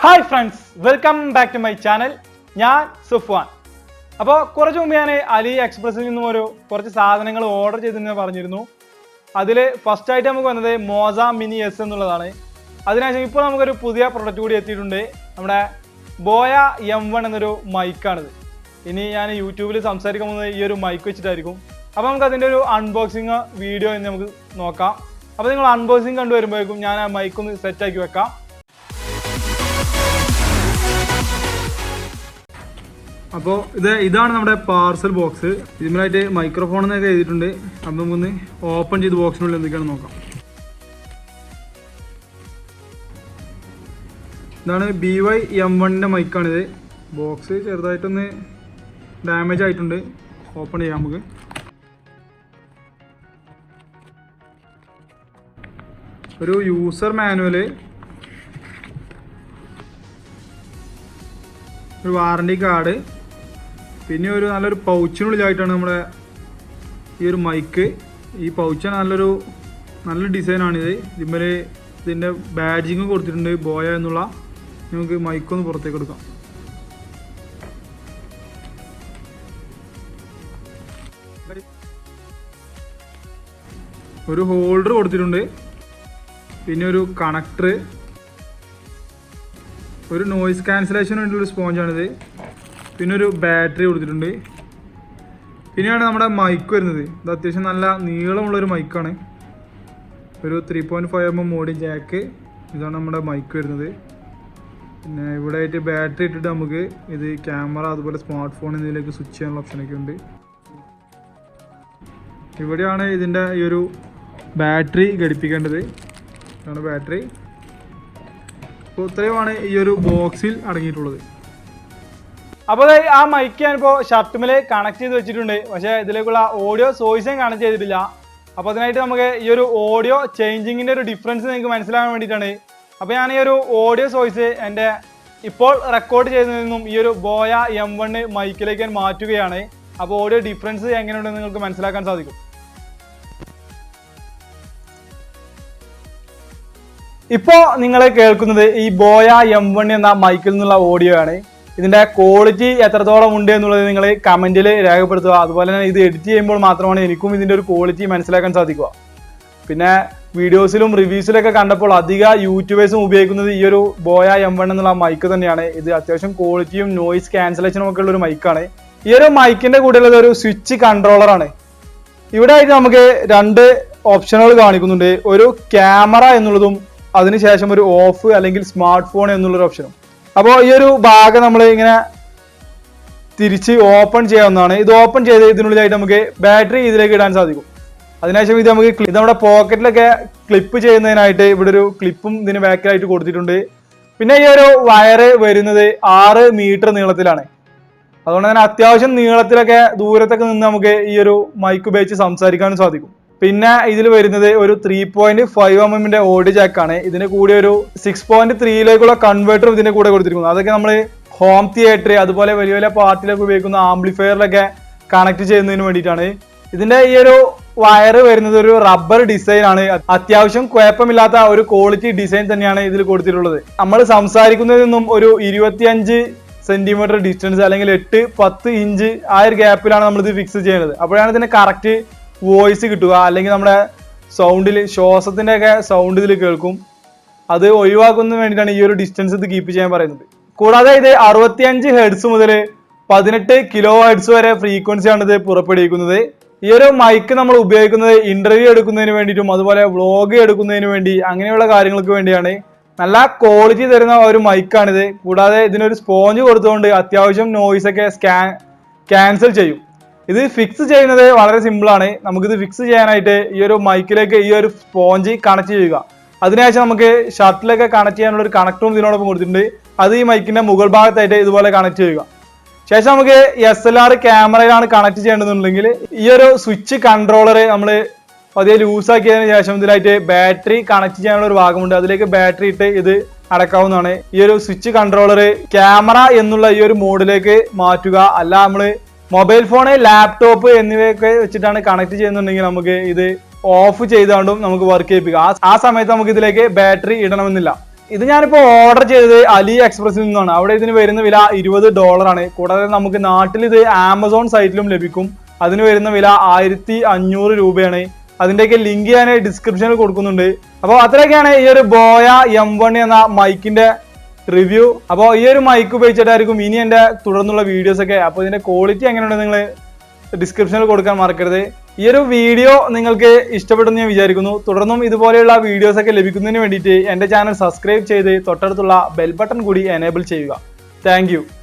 Hi friends, welcome back to my channel. ഞാൻ സുഫ്വാൻ. അപ്പോൾ കുറച്ച് മുമ്പ് ഞാൻ ALIEXPRESSിൽ നിന്നും കുറച്ച് സാധനങ്ങൾ ഓർഡർ ചെയ്തെന്ന് പറഞ്ഞിരുന്നു. അതിൽ ഫസ്റ്റ് ആയിട്ട് നമുക്ക് വന്നത് മോസ മിനി എസ് എന്നുള്ളതാണ്. അതിനുശേഷം ഇപ്പോൾ നമുക്കൊരു പുതിയ പ്രൊഡക്റ്റ് കൂടി എത്തിയിട്ടുണ്ട്. നമ്മുടെ ബോയ M1 എന്നൊരു മൈക്കാണിത്. ഇനി ഞാൻ യൂട്യൂബിൽ സംസാരിക്കാൻ പോകുന്നത് ഈ ഒരു മൈക്ക് വെച്ചിട്ടായിരിക്കും. അപ്പോൾ നമുക്ക് അതിൻ്റെ ഒരു അൺബോക്സിങ് വീഡിയോ എന്ന് നമുക്ക് നോക്കാം. അപ്പോൾ നിങ്ങൾ അൺബോക്സിങ് കണ്ടുവരുമ്പോഴേക്കും ഞാൻ ആ മൈക്കൊന്ന് സെറ്റാക്കി വെക്കാം. അപ്പോൾ ഇതാണ് നമ്മുടെ പാർസൽ ബോക്സ്. ഇതിനായിട്ട് മൈക്രോഫോൺ എന്നൊക്കെ എഴുതിയിട്ടുണ്ട്. അപ്പം നമുക്കൊന്ന് ഓപ്പൺ ചെയ്ത് ബോക്സിനുള്ളിൽ എന്തൊക്കെയാണെന്ന് നോക്കാം. ഇതാണ് BY M1ൻ്റെ മൈക്കാണിത്. ബോക്സ് ചെറുതായിട്ടൊന്ന് ഡാമേജ് ആയിട്ടുണ്ട്. ഓപ്പൺ ചെയ്യാം നമുക്ക്. ഒരു യൂസർ മാനുവൽ, ഒരു വാറണ്ടി കാർഡ്, പിന്നെ ഒരു നല്ലൊരു പൗച്ചിനുള്ളിലായിട്ടാണ് നമ്മുടെ ഈ ഒരു മൈക്ക്. ഈ പൗച്ച് നല്ലൊരു ഡിസൈനാണിത്. ഇതിൻ്റെ ബാഡ്ജിങ് കൊടുത്തിട്ടുണ്ട് ബോയ എന്നുള്ള. നമുക്ക് മൈക്കൊന്ന് പുറത്തേക്ക് എടുക്കാം. ഒരു ഹോൾഡർ കൊടുത്തിട്ടുണ്ട്, പിന്നെ ഒരു കണക്ടർ, ഒരു നോയിസ് ക്യാൻസലേഷന് വേണ്ടിയുള്ളൊരു സ്പോഞ്ചാണിത്, പിന്നെ ഒരു ബാറ്ററി കൊടുത്തിട്ടുണ്ട്. പിന്നെയാണ് നമ്മുടെ മൈക്ക് വരുന്നത്. ഇത് അത്യാവശ്യം നല്ല നീളമുള്ളൊരു മൈക്കാണ്. ഒരു 3.5mm മോഡി ജാക്ക്. ഇതാണ് നമ്മുടെ മൈക്ക് വരുന്നത്. പിന്നെ ഇവിടെ ആയിട്ട് ബാറ്ററി ഇട്ടിട്ട് നമുക്ക് ഇത് ക്യാമറ അതുപോലെ സ്മാർട്ട് ഫോൺ ഇതിലേക്ക് സ്വിച്ച് ചെയ്യാനുള്ള ഓപ്ഷനൊക്കെ ഉണ്ട്. ഇവിടെയാണ് ഇതിൻ്റെ ഈ ഒരു ബാറ്ററി ഘടിപ്പിക്കേണ്ടത്. ഇതാണ് ബാറ്ററി. അപ്പോൾ ഇത്രയുമാണ് ഈ ഒരു ബോക്സിൽ അടങ്ങിയിട്ടുള്ളത്. അപ്പോൾ ആ മൈക്ക് ഞാനിപ്പോൾ ഷർട്ടുമിൽ കണക്ട് ചെയ്ത് വെച്ചിട്ടുണ്ട്. പക്ഷേ ഇതിലേക്കുള്ള ഓഡിയോ സോഴ്സും കണക്ട് ചെയ്തിട്ടില്ല. അപ്പോൾ അതിനായിട്ട് നമുക്ക് ഈ ഒരു ഓഡിയോ ചേഞ്ചിങ്ങിൻ്റെ ഒരു ഡിഫറൻസ് നിങ്ങൾക്ക് മനസ്സിലാകാൻ വേണ്ടിയിട്ടാണ്. അപ്പോൾ ഞാൻ ഈ ഒരു ഓഡിയോ സോഴ്സ് എൻ്റെ ഇപ്പോൾ റെക്കോർഡ് ചെയ്തതിൽ നിന്നും ഈ ഒരു ബോയ M1 മൈക്കിലേക്ക് ഞാൻ മാറ്റുകയാണ്. അപ്പോൾ ഓഡിയോ ഡിഫറൻസ് എങ്ങനെയുണ്ടെന്ന് നിങ്ങൾക്ക് മനസ്സിലാക്കാൻ സാധിക്കും. ഇപ്പോൾ നിങ്ങൾ കേൾക്കുന്നത് ഈ ബോയ M1 എന്ന മൈക്കിൽ നിന്നുള്ള ഓഡിയോ ആണ്. ഇതിൻ്റെ ക്വാളിറ്റി എത്രത്തോളം ഉണ്ട് എന്നുള്ളത് നിങ്ങൾ കമൻറ്റിൽ രേഖപ്പെടുത്തുക. അതുപോലെ തന്നെ ഇത് എഡിറ്റ് ചെയ്യുമ്പോൾ മാത്രമാണ് എനിക്കും ഇതിൻ്റെ ഒരു ക്വാളിറ്റി മനസ്സിലാക്കാൻ സാധിക്കുക. പിന്നെ വീഡിയോസിലും റിവ്യൂസിലൊക്കെ കണ്ടപ്പോൾ അധിക യൂട്യൂബേഴ്സും ഉപയോഗിക്കുന്നത് ഈ ഒരു ബോയ M1 എന്നുള്ള മൈക്ക് തന്നെയാണ്. ഇത് അത്യാവശ്യം ക്വാളിറ്റിയും നോയിസ് ക്യാൻസലേഷനും ഒക്കെ ഉള്ളൊരു മൈക്കാണ്. ഈ ഒരു മൈക്കിൻ്റെ കൂടെയുള്ളത് ഒരു സ്വിച്ച് കൺട്രോളറാണ്. ഇവിടെ ആയിട്ട് നമുക്ക് രണ്ട് ഓപ്ഷനുകൾ കാണിക്കുന്നുണ്ട്. ഒരു ക്യാമറ എന്നുള്ളതും അതിനുശേഷം ഒരു ഓഫ് അല്ലെങ്കിൽ സ്മാർട്ട് ഫോൺ എന്നുള്ളൊരു ഓപ്ഷനും. അപ്പോൾ ഈ ഒരു ഭാഗം നമ്മൾ ഇങ്ങനെ തിരിച്ച് ഓപ്പൺ ചെയ്യാവുന്നതാണ്. ഇത് ഓപ്പൺ ചെയ്ത് ഇതിനുള്ളിലായിട്ട് നമുക്ക് ബാറ്ററി ഇതിലേക്ക് ഇടാൻ സാധിക്കും. അതിനുശേഷം ഇത് നമുക്ക് നമ്മുടെ പോക്കറ്റിലൊക്കെ ക്ലിപ്പ് ചെയ്യുന്നതിനായിട്ട് ഇവിടെ ഒരു ക്ലിപ്പും ഇതിന് ബാക്കിലായിട്ട് കൊടുത്തിട്ടുണ്ട്. പിന്നെ ഈ ഒരു വയറ് വരുന്നത് 6 മീറ്റർ നീളത്തിലാണ്. അതുകൊണ്ട് തന്നെ അത്യാവശ്യം നീളത്തിലൊക്കെ ദൂരത്തൊക്കെ നിന്ന് നമുക്ക് ഈ ഒരു മൈക്ക് ഉപയോഗിച്ച് സംസാരിക്കാനും സാധിക്കും. പിന്നെ ഇതിൽ വരുന്നത് ഒരു 3.5mm ഓഡിയോ ജാക്കാണ്. ഇതിന് കൂടി ഒരു 6.3ലേക്കുള്ള കൺവേർട്ടറും ഇതിന്റെ കൂടെ കൊടുത്തിരിക്കുന്നു. അതൊക്കെ നമ്മൾ ഹോം തിയേറ്റർ അതുപോലെ വലിയ വലിയ പാർട്ടിയിലൊക്കെ ഉപയോഗിക്കുന്ന ആംപ്ലിഫയറിലൊക്കെ കണക്ട് ചെയ്യുന്നതിന് വേണ്ടിയിട്ടാണ്. ഇതിന്റെ ഈ ഒരു വയറ് വരുന്നത് ഒരു റബ്ബർ ഡിസൈൻ ആണ്. അത്യാവശ്യം കുഴപ്പമില്ലാത്ത ഒരു ക്വാളിറ്റി ഡിസൈൻ തന്നെയാണ് ഇതിൽ കൊടുത്തിട്ടുള്ളത്. നമ്മൾ സംസാരിക്കുന്നതിൽ നിന്നും ഒരു 25 സെന്റിമീറ്റർ ഡിസ്റ്റൻസ് അല്ലെങ്കിൽ 8-10 ഇഞ്ച് ആ ഒരു ഗ്യാപ്പിലാണ് നമ്മൾ ഇത് ഫിക്സ് ചെയ്യുന്നത്. അപ്പോഴാണ് ഇതിന് കറക്റ്റ് വോയിസ് കിട്ടുക. അല്ലെങ്കിൽ നമ്മുടെ സൗണ്ടിൽ ശ്വാസത്തിൻ്റെ ഒക്കെ സൗണ്ട് ഇതിൽ കേൾക്കും. അത് ഒഴിവാക്കുന്നതിന് വേണ്ടിയിട്ടാണ് ഈ ഒരു ഡിസ്റ്റൻസ് ഇത് കീപ്പ് ചെയ്യാൻ പറയുന്നത്. കൂടാതെ ഇത് 65 ഹെർട്സ് മുതൽ 18 kHz വരെ ഫ്രീക്വൻസിയാണ് ഇത് പുറപ്പെടുവിക്കുന്നത്. ഈ ഒരു മൈക്ക് നമ്മൾ ഉപയോഗിക്കുന്നത് ഇന്റർവ്യൂ എടുക്കുന്നതിന് വേണ്ടിയിട്ടും അതുപോലെ വ്ളോഗ് എടുക്കുന്നതിന് വേണ്ടി അങ്ങനെയുള്ള കാര്യങ്ങൾക്ക് വേണ്ടിയാണ്. നല്ല ക്വാളിറ്റി തരുന്ന ഒരു മൈക്കാണിത്. കൂടാതെ ഇതിനൊരു സ്പോഞ്ച് കൊടുത്തുകൊണ്ട് അത്യാവശ്യം നോയിസ് ഒക്കെ ക്യാൻസൽ ചെയ്യും. ഇത് ഫിക്സ് ചെയ്യുന്നത് വളരെ സിമ്പിളാണ്. നമുക്കിത് ഫിക്സ് ചെയ്യാനായിട്ട് ഈ ഒരു മൈക്കിലേക്ക് ഈ ഒരു സ്പോഞ്ച് കണക്ട് ചെയ്യുക. അതിനുശേഷം നമുക്ക് ഷർട്ടിലൊക്കെ കണക്ട് ചെയ്യാനുള്ള ഒരു കണക്ടറും ഇതിനോടൊപ്പം കൊടുത്തിട്ടുണ്ട്. അത് ഈ മൈക്കിന്റെ മുകൾ ഭാഗത്തായിട്ട് ഇതുപോലെ കണക്ട് ചെയ്യുക. ശേഷം നമുക്ക് SLR ക്യാമറയിലാണ് കണക്ട് ചെയ്യേണ്ടതെന്നുണ്ടെങ്കിൽ ഈ ഒരു സ്വിച്ച് കൺട്രോളർ നമ്മൾ അതേ ലൂസാക്കിയതിന് ശേഷം ഇതിലായിട്ട് ബാറ്ററി കണക്ട് ചെയ്യാനുള്ള ഒരു ഭാഗമുണ്ട്. അതിലേക്ക് ബാറ്ററി ഇട്ട് ഇത് അടക്കാവുന്നതാണ്. ഈ ഒരു സ്വിച്ച് കൺട്രോളർ ക്യാമറ എന്നുള്ള ഈ ഒരു മോഡിലേക്ക് മാറ്റുക. അല്ല നമ്മൾ മൊബൈൽ ഫോണ്, ലാപ്ടോപ്പ് എന്നിവയൊക്കെ വെച്ചിട്ടാണ് കണക്ട് ചെയ്യുന്നുണ്ടെങ്കിൽ നമുക്ക് ഇത് ഓഫ് ചെയ്തുകൊണ്ടും നമുക്ക് വർക്ക് ചെയ്യിപ്പിക്കാം. ആ സമയത്ത് നമുക്ക് ഇതിലേക്ക് ബാറ്ററി ഇടണമെന്നില്ല. ഇത് ഞാനിപ്പോൾ ഓർഡർ ചെയ്തത് അലി എക്സ്പ്രസിൽ നിന്നാണ്. അവിടെ ഇതിന് വരുന്ന വില $20 ആണ്. കൂടാതെ നമുക്ക് നാട്ടിൽ ഇത് ആമസോൺ സൈറ്റിലും ലഭിക്കും. അതിന് വരുന്ന വില 1500 രൂപയാണ്. അതിൻ്റെയൊക്കെ ലിങ്ക് ഞാൻ ഡിസ്ക്രിപ്ഷനിൽ കൊടുക്കുന്നുണ്ട്. അപ്പോൾ അത്രയൊക്കെയാണ് ഈ ഒരു ബോയ M1 എന്ന മൈക്കിന്റെ റിവ്യൂ. അപ്പോൾ ഈ ഒരു മൈക്ക് ഉപയോഗിച്ചിട്ടായിരിക്കും ഇനി എൻ്റെ തുടർന്നുള്ള വീഡിയോസ് ഒക്കെ. അപ്പോൾ ഇതിന്റെ ക്വാളിറ്റി എങ്ങനെയുണ്ട് നിങ്ങൾ ഡിസ്ക്രിപ്ഷനിൽ കൊടുക്കാൻ മറക്കരുത്. ഈ ഒരു വീഡിയോ നിങ്ങൾക്ക് ഇഷ്ടപ്പെട്ടെന്ന് ഞാൻ വിചാരിക്കുന്നു. തുടർന്നും ഇതുപോലെയുള്ള വീഡിയോസ് ഒക്കെ ലഭിക്കുന്നതിന് വേണ്ടിയിട്ട് എൻ്റെ ചാനൽ സബ്സ്ക്രൈബ് ചെയ്ത് തൊട്ടടുത്തുള്ള ബെൽ ബട്ടൺ കൂടി എനേബിൾ ചെയ്യുക. താങ്ക്